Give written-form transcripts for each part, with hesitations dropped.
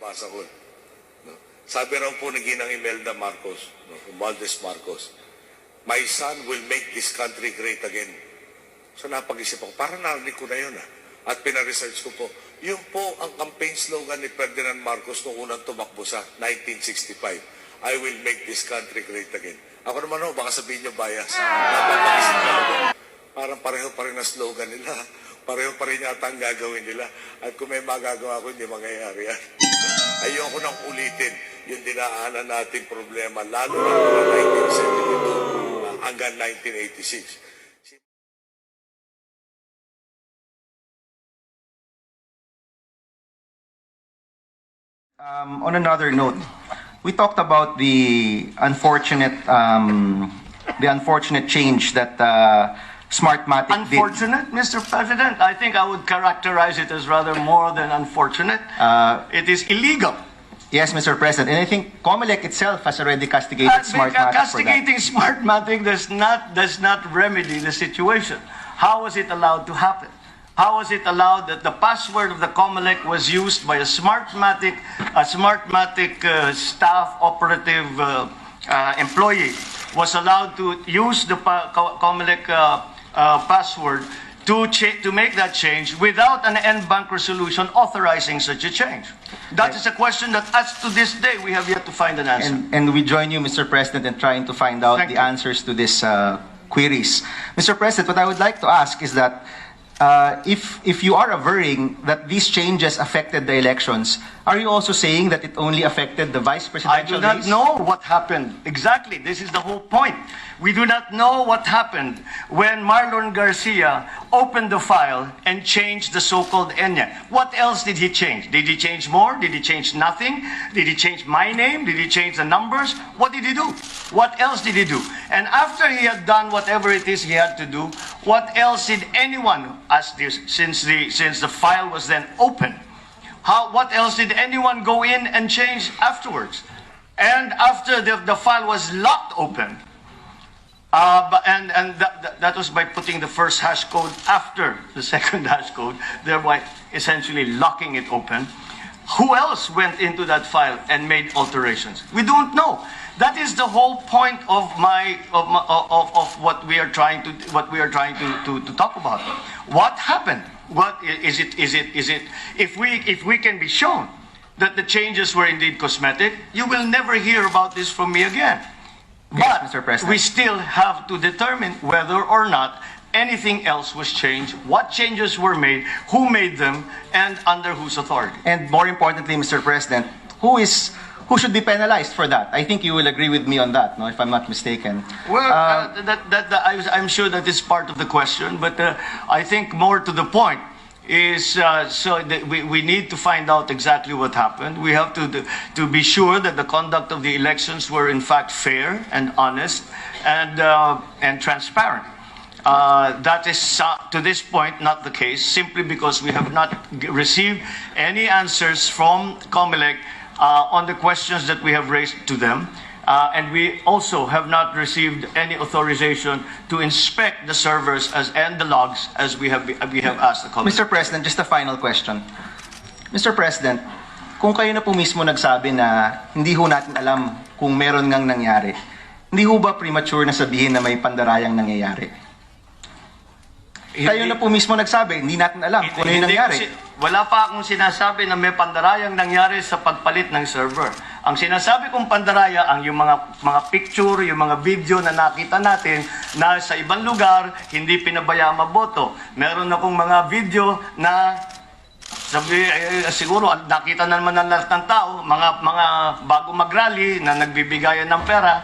nabasa ko. No? Sabi raw po ni Ginang Imelda Marcos, no? Maldes Marcos, my son will make this country great again. So napag-isip ako, parang narinig ko na yun. At pina-research ko po, yun po ang campaign slogan ni Ferdinand Marcos noong unang tumakbo sa 1965. I will make this country great again. Ako naman ho, baka sabihin nyo bias. Napag-isip ko ako. Parang pareho pa rin na slogan nila. Pareho pa rin yata ang gagawin nila. At kung may magagawa ko, hindi mangyayari yan. Ayoko nang ulitin yung dinaanan nating problema, lalo na mula 1972 hanggang 1986. On another note, we talked about the unfortunate change that Smartmatic did. Unfortunate, Mr. President? I think I would characterize it as rather more than unfortunate. It is illegal. Yes, Mr. President, and I think COMELEC itself has already castigated Smartmatic Castigating Smartmatic does not remedy the situation. How was it allowed to happen? How was it allowed that the password of the COMELEC was used by a Smartmatic staff operative employee was allowed to use the COMELEC password to make that change without an NBank resolution authorizing such a change? That is a question that, as to this day, we have yet to find an answer. And we join you, Mr. President, in trying to find out Thank the you. answers to these queries. Mr. President, what I would like to ask is that if you are averring that these changes affected the elections, are you also saying that it only affected the vice I presidential do not race? know what happened. Exactly. This is the whole point. We do not know what happened when Marlon Garcia opened the file and changed the so-called ENIAC. What else did he change? Did he change more? Did he change nothing? Did he change my name? Did he change the numbers? What did he do? What else did he do? And after he had done whatever it is he had to do, what else did anyone, since the file was then open, what else did anyone go in and change afterwards? And after the file was locked open, that was by putting the first hash code after the second hash code, thereby essentially locking it open. Who else went into that file and made alterations? We don't know. That is the whole point of what we are trying to talk about. What happened? What is it? If we can be shown that the changes were indeed cosmetic, you will never hear about this from me again. Yes, But Mr. President. we still have to determine whether or not anything else was changed, what changes were made, who made them, and under whose authority. And more importantly, Mr. President, who should be penalized for that? I think you will agree with me on that, no, if I'm not mistaken. Well, I'm sure that is part of the question, but I think more to the point is so that we need to find out exactly what happened. We have to be sure that the conduct of the elections were in fact fair and honest and transparent. That is to this point not the case, simply because we have not received any answers from COMELEC on the questions that we have raised to them. And we also have not received any authorization to inspect the servers and the logs as we have asked the COMELEC. Mr. President, just a final question. Mr. President, kung kayo na po mismo nagsabi na hindi ho natin alam kung meron ngang nangyari, hindi ho ba premature na sabihin na may pandarayang nangyayari? Kayo na po mismo nagsabi, hindi natin alam kung ano yung nangyari. Wala pa akong sinasabi na may pandarayang nangyari sa pagpalit ng server. Ang sinasabi kong pandaraya ang yung mga picture, yung mga video na nakita natin na sa ibang lugar hindi pinabaya maboto. Meron akong mga video na siguro nakita na naman ng lahat ng tao, mga bago mag-rally na nagbibigayan ng pera,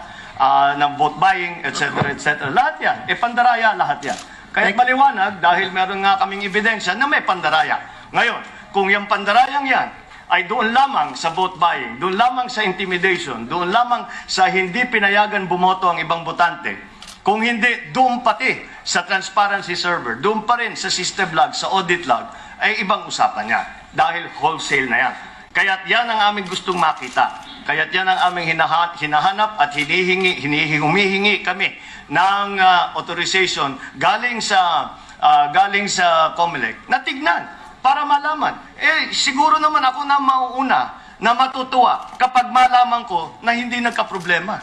ng vote buying, etc. etc. Lahat yan. Pandaraya lahat yan. Kaya maliwanag dahil meron nga kaming ebidensya na may pandaraya. Ngayon, kung yung pandarayang yan ay doon lamang sa vote buying, doon lamang sa intimidation, doon lamang sa hindi pinayagan bumoto ang ibang botante, kung hindi, doon pati sa transparency server, doon pa rin sa system log, sa audit log, ay ibang usapan yan. Dahil wholesale na yan. Kaya't yan ang aming gustong makita. Kaya't yan ang aming hinahanap at humihingi kami ng authorization galing sa COMELEC na tignan para malaman. Siguro naman ako na mauuna na matutuwa kapag malaman ko na hindi nagka-problema.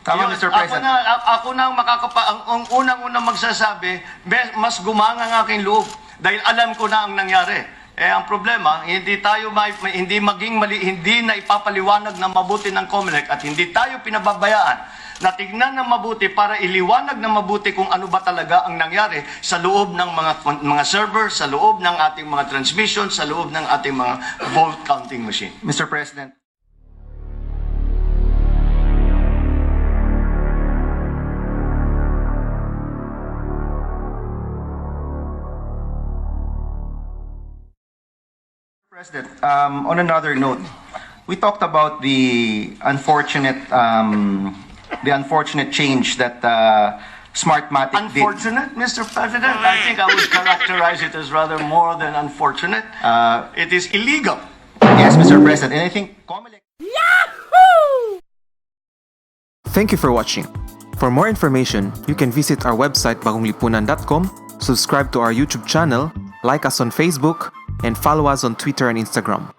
Tama, Mr. President. Ako na ang unang-unang magsasabi, mas gumanga ang aking loob dahil alam ko na ang nangyari. Ang problema, hindi na ipapaliwanag na mabuti ng COMELEC at hindi tayo pinababayaan na tignan ng mabuti para iliwanag ng mabuti kung ano ba talaga ang nangyari sa loob ng mga server, sa loob ng ating mga transmission, sa loob ng ating mga vote counting machine. Mr. President. President, on another note, we talked about the unfortunate change that Smartmatic did. Unfortunate, Mr. President? I think I would characterize it as rather more than unfortunate. It is illegal. Yes, Mr. President, and I think COMELEC. Thank you for watching. For more information, you can visit our website bagonglipunan.com, subscribe to our YouTube channel, like us on Facebook, and follow us on Twitter and Instagram.